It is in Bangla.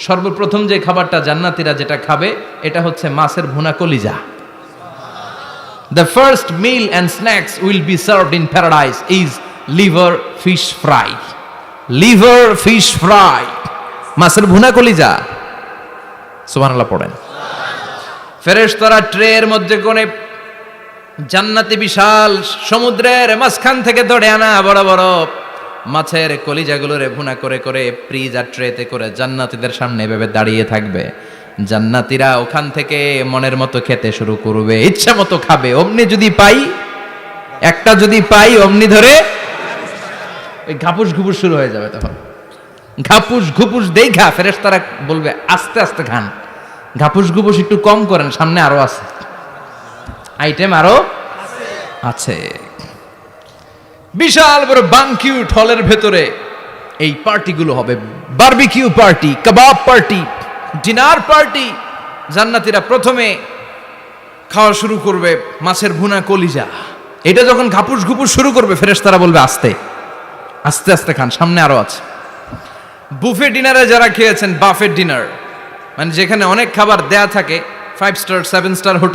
সর্বপ্রথম যে খাবারটা জান্নাতীরা যেটা খাবে এটা হচ্ছে মাছের ভুনা কলিজা। The first meal and snacks will be served in paradise is liver fish fry. Liver fish fry. মাছের ভুনা কলিজা। সুবহানাল্লাহ পড়েন। ফেরেশতারা ট্রের মধ্যে কোণে জান্নাতি বিশাল সমুদ্রের মাঝখান থেকে ধরে আনা বড় বড় মাছের কলিজাগুলোরে ভুনা করে করে ফ্রিজ আর ট্রেতে করে জান্নাতীদের সামনে এভাবে দাঁড়িয়ে থাকবে। জান্নাতীরা ওখান থেকে মনের মতো খেতে শুরু করবে, ইচ্ছা মতো খাবে। অমনি যদি পাই, একটা যদি পাই অমনি ধরে ওই ঘাপুস ঘুপুস শুরু হয়ে যাবে। তখন ঘাপুস ঘুপুস দেখা ফেরেশতারা বলবে আস্তে আস্তে খান, ঘাপুস ঘুপুস একটু কম করেন, সামনে আরো আছে আইটেম, আরো আছে। বিশাল বড় বানকিউট হলের ভেতরে এই পার্টিগুলো হবে, বারবিকিউ পার্টি, কাবাব পার্টি, ডিনার পার্টি। জান্নাতীরা প্রথমে খাওয়া শুরু করবে মাছের ভুনা কলিজা। এটা যখন ঘাপুস ঘুপুস শুরু করবে ফেরেশতারা বলবে আস্তে আস্তে আস্তে খান, সামনে আরো আছে। বুফে ডিনারে যারা খেয়েছেন, বাফেট ডিনার মানে যেখানে অনেক খাবার দেয়া থাকে, 5 স্টার 7 স্টার হোটেল